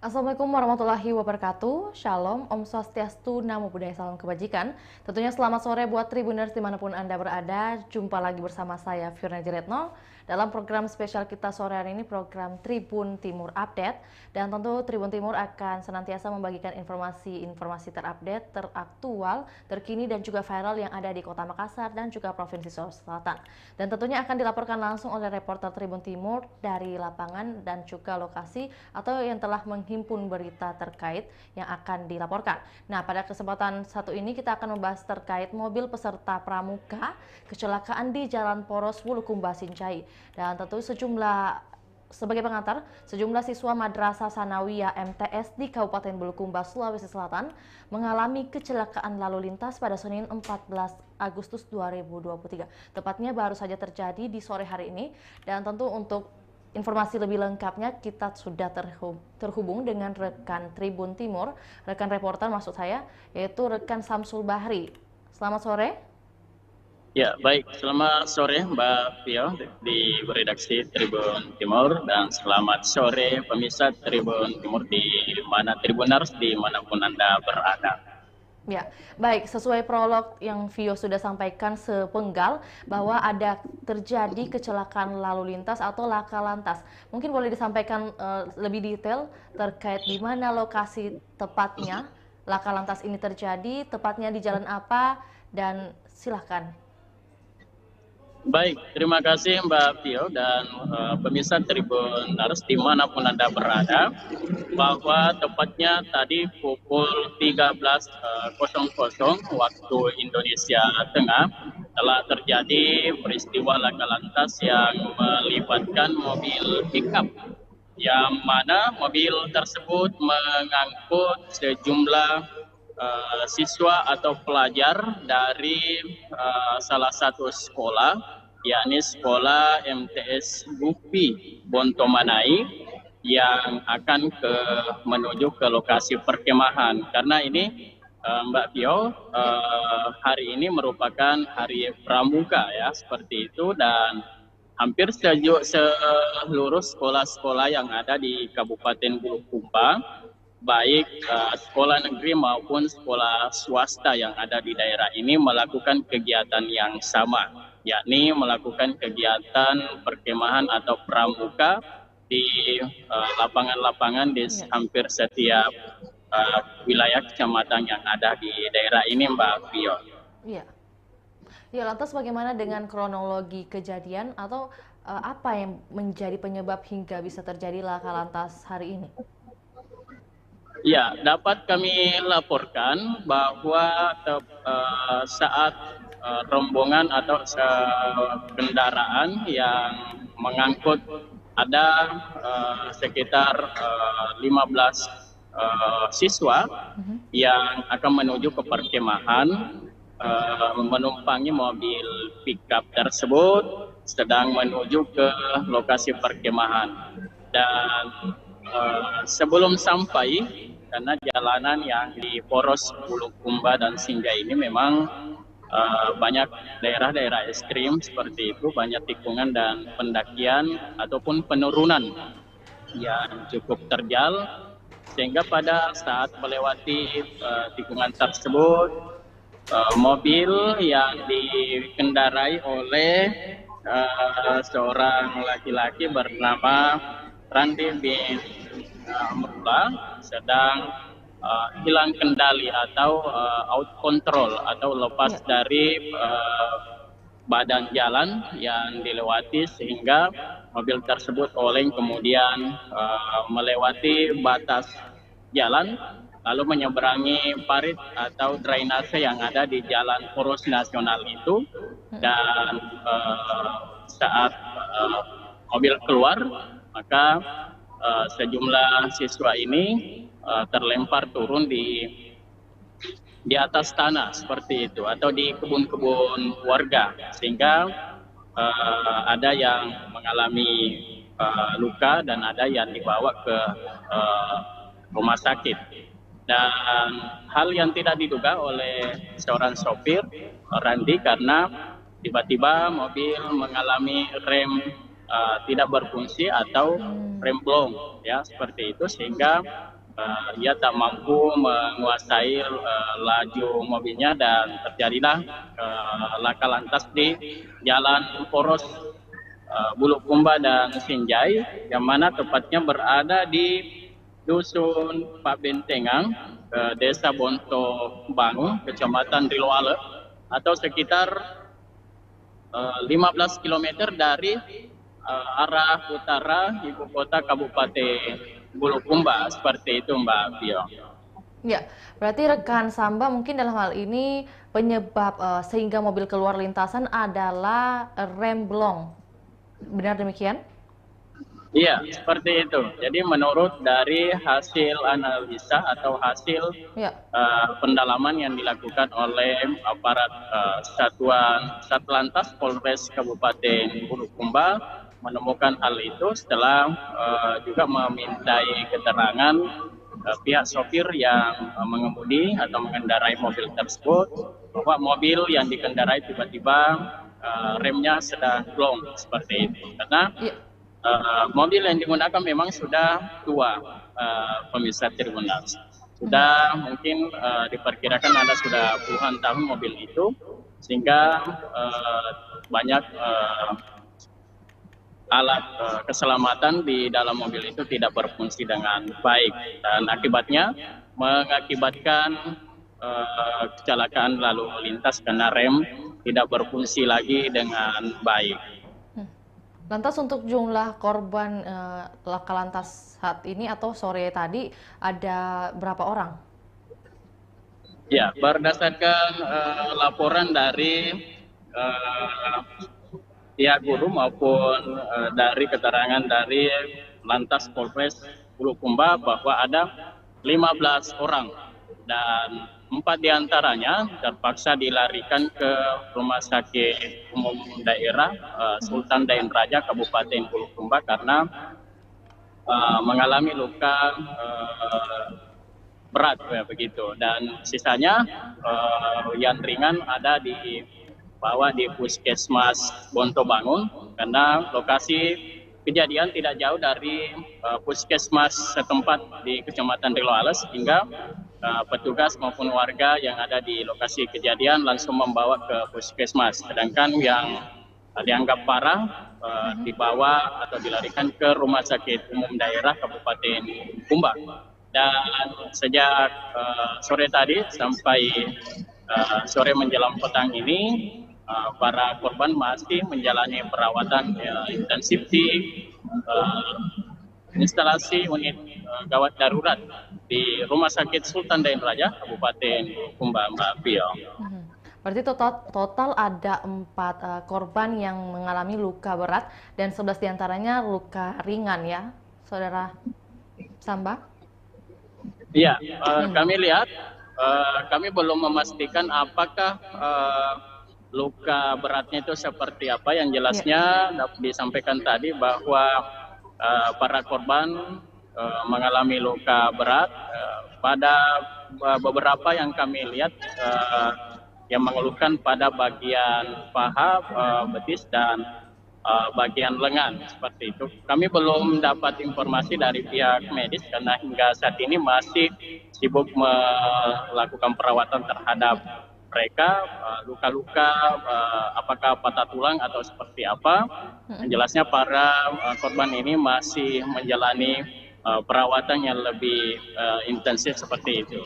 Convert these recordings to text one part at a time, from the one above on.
Assalamualaikum warahmatullahi wabarakatuh. Shalom, Om Swastiastu, Namo Buddhaya, salam kebajikan. Tentunya selamat sore buat Tribuners dimanapun Anda berada. Jumpa lagi bersama saya, Fiona Jiretno, dalam program spesial kita sore hari ini, program Tribun Timur Update. Dan tentu Tribun Timur akan senantiasa membagikan informasi-informasi terupdate, teraktual, terkini, dan juga viral yang ada di Kota Makassar dan juga Provinsi Sulawesi Selatan. Dan tentunya akan dilaporkan langsung oleh reporter Tribun Timur dari lapangan dan juga lokasi atau yang telah menghimpun berita terkait yang akan dilaporkan. Nah, pada kesempatan satu ini kita akan membahas terkait mobil peserta pramuka kecelakaan di Jalan Poros Bulukumba Sincai. Dan tentu sebagai pengantar, sejumlah siswa Madrasah Sanawiyah MTS di Kabupaten Bulukumba, Sulawesi Selatan mengalami kecelakaan lalu lintas pada Senin 14 Agustus 2023. Tepatnya baru saja terjadi di sore hari ini. Dan tentu untuk informasi lebih lengkapnya kita sudah terhubung dengan rekan Tribun Timur, rekan reporter maksud saya, yaitu rekan Samsul Bahri. Selamat sore. Ya, baik. Selamat sore Mbak Pio di redaksi Tribun Timur, dan selamat sore pemirsa Tribun Timur di mana Tribuners dimanapun Anda berada. Ya, baik. Sesuai prolog yang Vio sudah sampaikan sepenggal bahwa ada terjadi kecelakaan lalu lintas atau laka lantas. Mungkin boleh disampaikan lebih detail terkait di mana lokasi tepatnya laka lantas ini terjadi, tepatnya di jalan apa, dan silahkan. Baik, terima kasih Mbak Pio dan pemirsa Tribuners dimanapun Anda berada, bahwa tepatnya tadi pukul 13.00 waktu Indonesia Tengah telah terjadi peristiwa laka lantas yang melibatkan mobil pickup, yang mana mobil tersebut mengangkut sejumlah siswa atau pelajar dari salah satu sekolah, yakni sekolah MTS Gupi Bontomanai, yang akan menuju ke lokasi perkemahan. Karena ini Mbak Pio, hari ini merupakan hari pramuka ya, seperti itu, dan hampir seluruh sekolah-sekolah yang ada di Kabupaten Bulukumba, baik sekolah negeri maupun sekolah swasta yang ada di daerah ini melakukan kegiatan yang sama, yakni melakukan kegiatan perkemahan atau pramuka di lapangan-lapangan di hampir setiap wilayah kecamatan yang ada di daerah ini, Mbak Pio. Iya. Ya, lantas bagaimana dengan kronologi kejadian atau apa yang menjadi penyebab hingga bisa terjadi laka lantas hari ini? Ya, dapat kami laporkan bahwa saat rombongan atau kendaraan yang mengangkut ada sekitar 15 siswa yang akan menuju ke perkemahan, menumpangi mobil pickup tersebut sedang menuju ke lokasi perkemahan. Dan sebelum sampai, karena jalanan yang di Poros Bulukumba dan Sinjai ini memang banyak daerah-daerah ekstrim seperti itu, banyak tikungan dan pendakian ataupun penurunan yang cukup terjal, sehingga pada saat melewati tikungan tersebut, mobil yang dikendarai oleh seorang laki-laki bernama Randi bin Amrullah sedang hilang kendali atau out control atau lepas dari badan jalan yang dilewati, sehingga mobil tersebut oleng, kemudian melewati batas jalan lalu menyeberangi parit atau drainase yang ada di Jalan Poros Nasional itu. Dan saat mobil keluar, maka sejumlah siswa ini terlempar turun di atas tanah seperti itu, atau di kebun-kebun warga, sehingga ada yang mengalami luka dan ada yang dibawa ke rumah sakit. Dan hal yang tidak diduga oleh seorang sopir Randi, karena tiba-tiba mobil mengalami rem tidak berfungsi atau rem blong ya, seperti itu, sehingga ia tak mampu menguasai laju mobilnya dan terjadilah laka lantas di jalan poros Bulukumba dan Sinjai, yang mana tepatnya berada di Dusun Pak Bentengang, Desa Bonto Bangun, Kecamatan Riloale, atau sekitar 15 km dari arah utara ibu kota Kabupaten Bulukumba. Seperti itu, Mbak Pio. Ya, berarti rekan Samba mungkin dalam hal ini penyebab sehingga mobil keluar lintasan adalah rem blong. Benar demikian? Iya, seperti itu. Jadi menurut dari hasil analisa atau hasil Ya. pendalaman yang dilakukan oleh aparat Satuan Satlantas Polres Kabupaten Bulukumba, menemukan hal itu setelah juga memintai keterangan pihak sopir yang mengemudi atau mengendarai mobil tersebut, bahwa mobil yang dikendarai tiba-tiba remnya sedang blong seperti itu. Karena mobil yang digunakan memang sudah tua, pemirsa Tribuners. Sudah mungkin diperkirakan ada sudah puluhan tahun mobil itu, sehingga banyak alat keselamatan di dalam mobil itu tidak berfungsi dengan baik, dan akibatnya mengakibatkan kecelakaan lalu lintas karena rem tidak berfungsi lagi dengan baik. Lantas untuk jumlah korban laka lantas saat ini atau sore tadi ada berapa orang? Ya, berdasarkan laporan dari pihak guru maupun dari keterangan dari Lantas Polres Bulukumba, bahwa ada 15 orang dan 4 diantaranya terpaksa dilarikan ke Rumah Sakit Umum Daerah Sultan Dain Raja Kabupaten Bulukumba karena mengalami luka berat, ya, begitu. Dan sisanya yang ringan ada dibawa di Puskesmas Bonto Bangun, karena lokasi kejadian tidak jauh dari Puskesmas setempat di Kecamatan Riloale, sehingga petugas maupun warga yang ada di lokasi kejadian langsung membawa ke puskesmas. Sedangkan yang dianggap parah dibawa atau dilarikan ke Rumah Sakit Umum Daerah Kabupaten Bulukumba. Dan sejak sore tadi sampai sore menjelang petang ini, para korban masih menjalani perawatan intensif di instalasi unit gawat darurat di Rumah Sakit Sultan Dain Raja Kabupaten Bulukumba, Mbak Pio. Berarti total ada 4 korban yang mengalami luka berat dan 11 diantaranya luka ringan, ya, Saudara Samba? Iya, kami lihat, kami belum memastikan apakah luka beratnya itu seperti apa. Yang jelasnya disampaikan tadi bahwa para korban mengalami luka berat. Pada beberapa yang kami lihat yang mengeluhkan pada bagian paha, betis, dan bagian lengan, seperti itu. Kami belum dapat informasi dari pihak medis karena hingga saat ini masih sibuk melakukan perawatan terhadap mereka. Luka-luka apakah patah tulang atau seperti apa, yang jelasnya para korban ini masih menjalani perawatan yang lebih intensif seperti itu.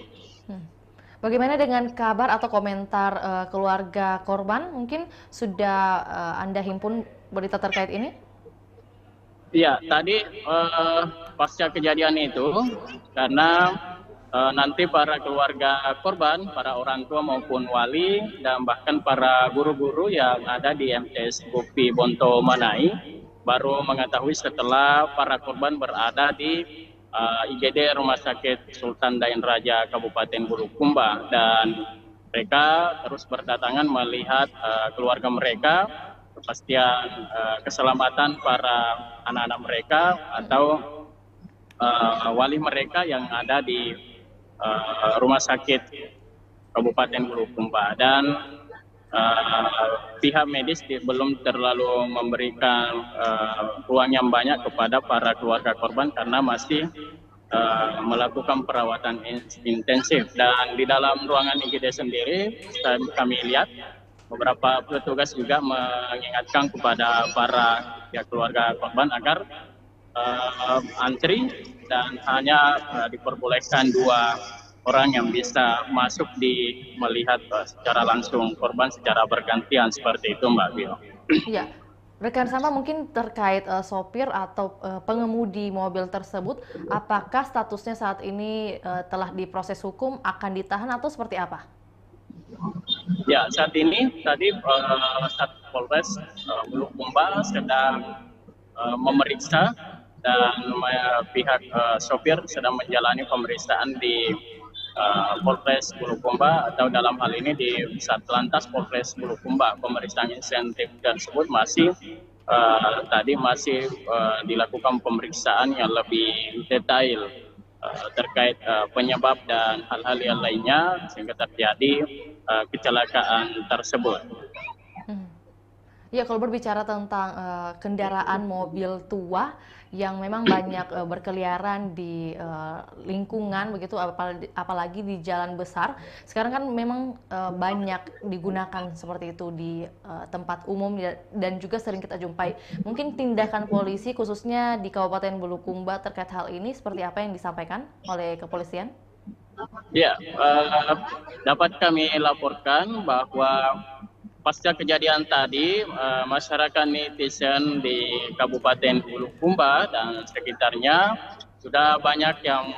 Bagaimana dengan kabar atau komentar keluarga korban? Mungkin sudah Anda himpun berita terkait ini? Iya, tadi pasca kejadian itu, karena nanti para keluarga korban, para orang tua maupun wali, dan bahkan para guru-guru yang ada di MTS Gupi Bonto Manai, baru mengetahui setelah para korban berada di IGD Rumah Sakit Sultan Dain Raja Kabupaten Bulukumba, dan mereka terus berdatangan melihat keluarga mereka, kepastian keselamatan para anak-anak mereka atau wali mereka yang ada di Rumah Sakit Kabupaten Bulukumba. Dan pihak medis belum terlalu memberikan ruang yang banyak kepada para keluarga korban karena masih melakukan perawatan intensif. Dan di dalam ruangan IGD sendiri kami lihat beberapa petugas juga mengingatkan kepada para pihak keluarga korban agar antri dan hanya diperbolehkan 2 orang yang bisa masuk melihat secara langsung korban secara bergantian seperti itu, Mbak Bio. Iya, rekan sama mungkin terkait sopir atau pengemudi mobil tersebut, apakah statusnya saat ini telah diproses hukum, akan ditahan atau seperti apa? Ya, saat ini tadi Polres Bulukumba sedang memeriksa dan pihak sopir sedang menjalani pemeriksaan di Polres Bulukumba atau dalam hal ini di Satlantas Polres Bulukumba. Pemeriksaan insentif tersebut masih dilakukan pemeriksaan yang lebih detail terkait penyebab dan hal-hal yang lainnya sehingga terjadi kecelakaan tersebut. Ya, kalau berbicara tentang kendaraan mobil tua yang memang banyak berkeliaran di lingkungan begitu, apalagi di jalan besar, sekarang kan memang banyak digunakan seperti itu di tempat umum dan juga sering kita jumpai. Mungkin tindakan polisi khususnya di Kabupaten Bulukumba terkait hal ini seperti apa yang disampaikan oleh kepolisian? Ya, dapat kami laporkan bahwa pasca kejadian tadi, masyarakat netizen di Kabupaten Bulukumba dan sekitarnya sudah banyak yang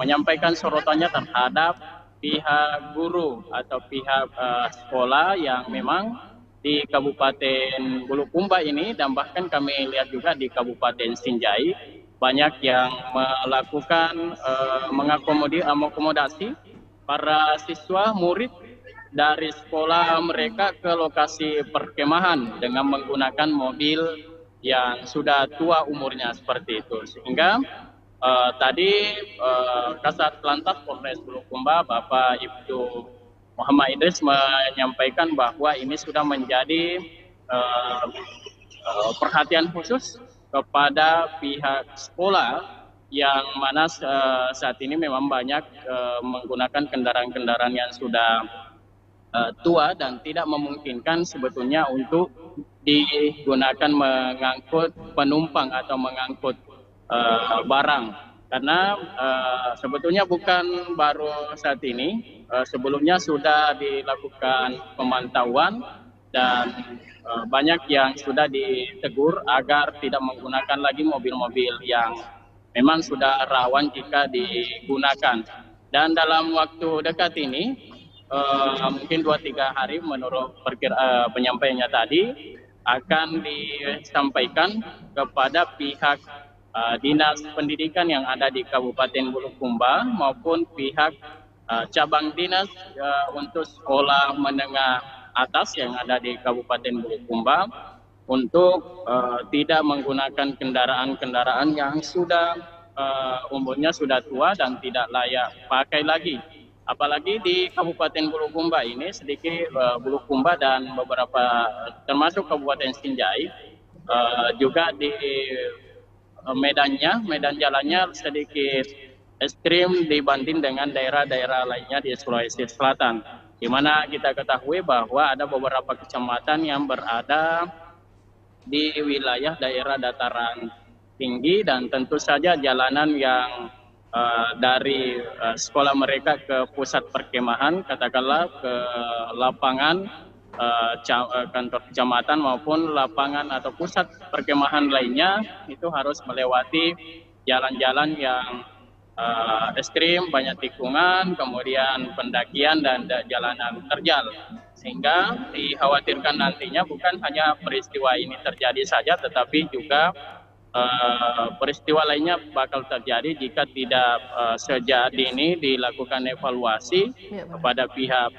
menyampaikan sorotannya terhadap pihak guru atau pihak sekolah yang memang di Kabupaten Bulukumba ini, dan bahkan kami lihat juga di Kabupaten Sinjai banyak yang melakukan mengakomodasi para siswa murid dari sekolah mereka ke lokasi perkemahan dengan menggunakan mobil yang sudah tua umurnya seperti itu. Sehingga tadi Kasat Lantas Polres Bulukumba Bapak Ibtu Muhammad Idris menyampaikan bahwa ini sudah menjadi perhatian khusus kepada pihak sekolah yang mana saat ini memang banyak menggunakan kendaraan-kendaraan yang sudah tua dan tidak memungkinkan sebetulnya untuk digunakan mengangkut penumpang atau mengangkut barang. Karena sebetulnya bukan baru saat ini, sebelumnya sudah dilakukan pemantauan dan banyak yang sudah ditegur agar tidak menggunakan lagi mobil-mobil yang memang sudah rawan jika digunakan. Dan dalam waktu dekat ini, mungkin 2-3 hari menurut penyampaiannya tadi akan disampaikan kepada pihak dinas pendidikan yang ada di Kabupaten Bulukumba maupun pihak cabang dinas untuk sekolah menengah atas yang ada di Kabupaten Bulukumba untuk tidak menggunakan kendaraan-kendaraan yang sudah umurnya sudah tua dan tidak layak pakai lagi. Apalagi di Kabupaten Bulukumba ini sedikit Bulukumba dan beberapa termasuk Kabupaten Sinjai juga di medan jalannya sedikit ekstrim dibanding dengan daerah-daerah lainnya di Sulawesi Selatan, di mana kita ketahui bahwa ada beberapa kecamatan yang berada di wilayah daerah dataran tinggi dan tentu saja jalanan yang dari sekolah mereka ke pusat perkemahan, katakanlah ke lapangan kantor kecamatan maupun lapangan atau pusat perkemahan lainnya, itu harus melewati jalan-jalan yang ekstrim, banyak tikungan, kemudian pendakian dan jalanan terjal. Sehingga dikhawatirkan nantinya bukan hanya peristiwa ini terjadi saja, tetapi juga peristiwa lainnya bakal terjadi jika tidak sejak dini dilakukan evaluasi kepada pihak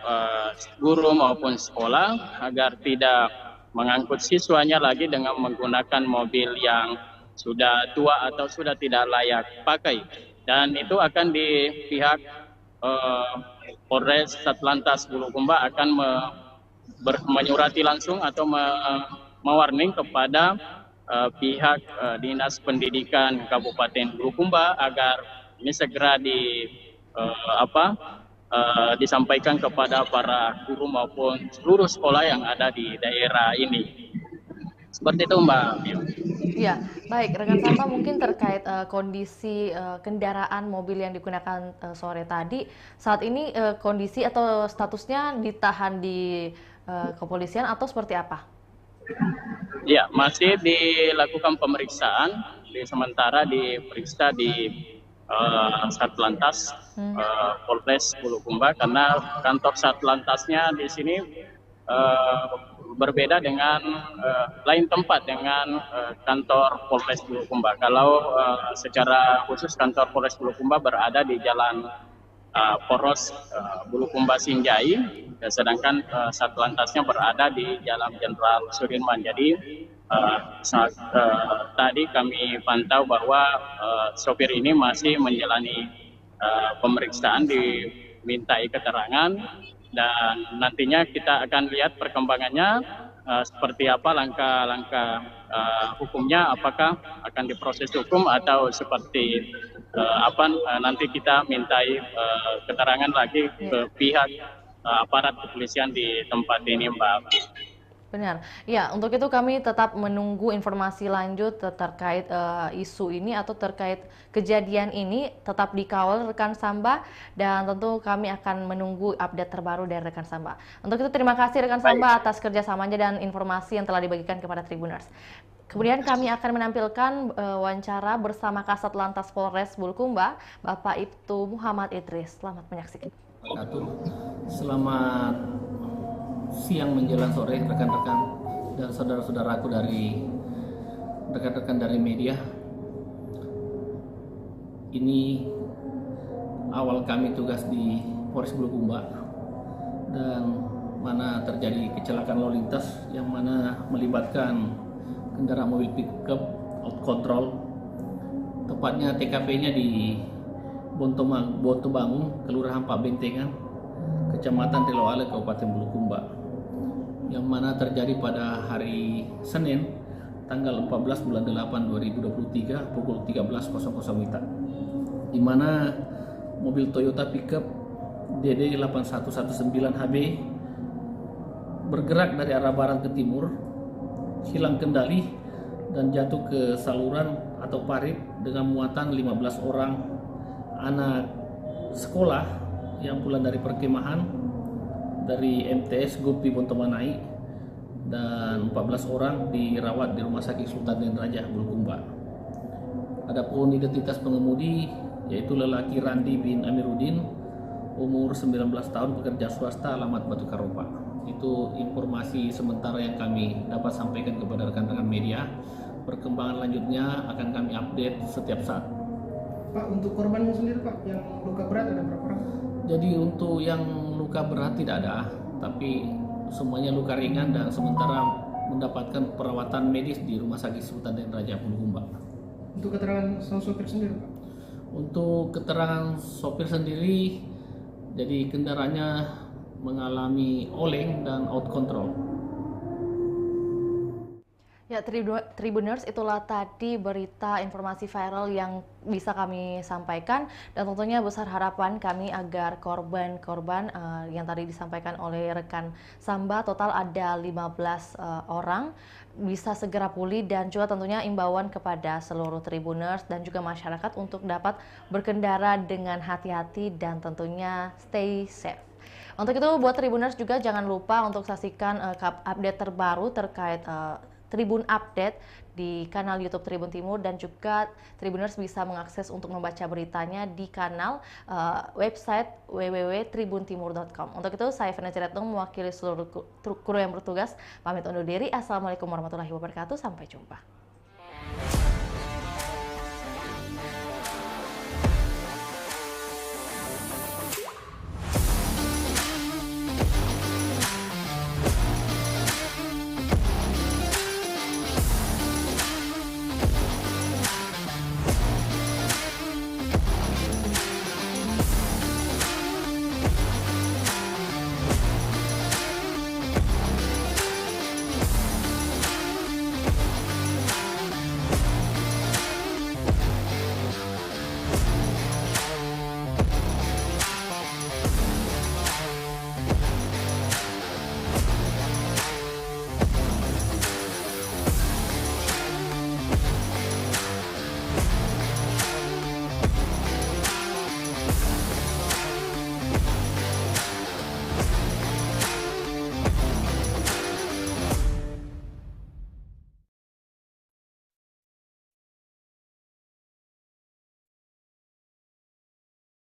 guru maupun sekolah agar tidak mengangkut siswanya lagi dengan menggunakan mobil yang sudah tua atau sudah tidak layak pakai. Dan itu akan di pihak Polres Satlantas Bulukumba akan menyurati langsung atau mewarning kepada pihak Dinas Pendidikan Kabupaten Bulukumba agar ini segera disampaikan kepada para guru maupun seluruh sekolah yang ada di daerah ini. Seperti itu Mbak. Ya, baik rekan Samba, mungkin terkait kondisi kendaraan mobil yang digunakan sore tadi, saat ini kondisi atau statusnya ditahan di kepolisian atau seperti apa? Ya, masih dilakukan pemeriksaan, sementara diperiksa di Satlantas Polres Bulukumba, karena kantor Satlantasnya di sini berbeda dengan lain tempat dengan kantor Polres Bulukumba. Kalau secara khusus kantor Polres Bulukumba berada di Jalan Poros Bulukumba Sinjai, sedangkan Satlantasnya berada di Jalan Jenderal Sudirman. Jadi tadi kami pantau bahwa sopir ini masih menjalani pemeriksaan, dimintai keterangan, dan nantinya kita akan lihat perkembangannya seperti apa langkah-langkah hukumnya, apakah akan diproses hukum atau seperti nanti kita mintai keterangan lagi ke pihak aparat kepolisian di tempat ini, Mbak. Benar. Ya, untuk itu kami tetap menunggu informasi lanjut terkait isu ini atau terkait kejadian ini, tetap dikawal rekan Samba, dan tentu kami akan menunggu update terbaru dari rekan Samba. Untuk itu terima kasih rekan Samba atas kerjasamanya dan informasi yang telah dibagikan kepada Tribuners. Kemudian kami akan menampilkan wawancara bersama Kasat Lantas Polres Bulukumba, Bapak Ibtu Muhammad Idris. Selamat menyaksikan. Selamat siang menjelang sore rekan-rekan dan saudara-saudaraku dari rekan-rekan dari media. Ini awal kami tugas di Polres Bulukumba, dan mana terjadi kecelakaan lalu lintas yang mana melibatkan kendaraan mobil pickup out control. Tepatnya TKP-nya di Bontobangun, Kelurahan Pak Bentengan, Kecamatan Teloale, Kabupaten Bulukumba, yang mana terjadi pada hari Senin tanggal 14 bulan 8 2023 pukul 13.00 WITA, di mana mobil Toyota pickup DD 8119HB bergerak dari arah barat ke timur, hilang kendali dan jatuh ke saluran atau parit dengan muatan 15 orang anak sekolah yang pulang dari perkemahan dari MTS Gupi Bontomanai, dan 14 orang dirawat di Rumah Sakit Sultan Den Raja Bulukumba. Adapun identitas pengemudi yaitu lelaki Randi bin Amiruddin, umur 19 tahun, pekerja swasta, alamat Batu Karopa. Itu informasi sementara yang kami dapat sampaikan kepada rekan-rekan media. Perkembangan lanjutnya akan kami update setiap saat. Pak, untuk korbannya sendiri Pak, yang luka berat ada berapa orang? Jadi untuk yang luka berat tidak ada, tapi semuanya luka ringan dan sementara mendapatkan perawatan medis di Rumah Sakit Sultan Den Raja Bulukumba. Untuk keterangan sang sopir sendiri Pak? Untuk keterangan sopir sendiri, jadi kendaraannya mengalami oleng dan out control. Ya, Tribuners, itulah tadi berita informasi viral yang bisa kami sampaikan, dan tentunya besar harapan kami agar korban-korban yang tadi disampaikan oleh rekan Samba, total ada 15 orang, bisa segera pulih, dan juga tentunya imbauan kepada seluruh Tribuners dan juga masyarakat untuk dapat berkendara dengan hati-hati dan tentunya stay safe. Untuk itu buat Tribuners juga jangan lupa untuk saksikan update terbaru terkait Tribun Update di kanal YouTube Tribun Timur, dan juga Tribuners bisa mengakses untuk membaca beritanya di kanal website www.tribuntimur.com. Untuk itu saya Fernanda Ciretno mewakili seluruh kru yang bertugas pamit undur diri. Assalamualaikum warahmatullahi wabarakatuh. Sampai jumpa.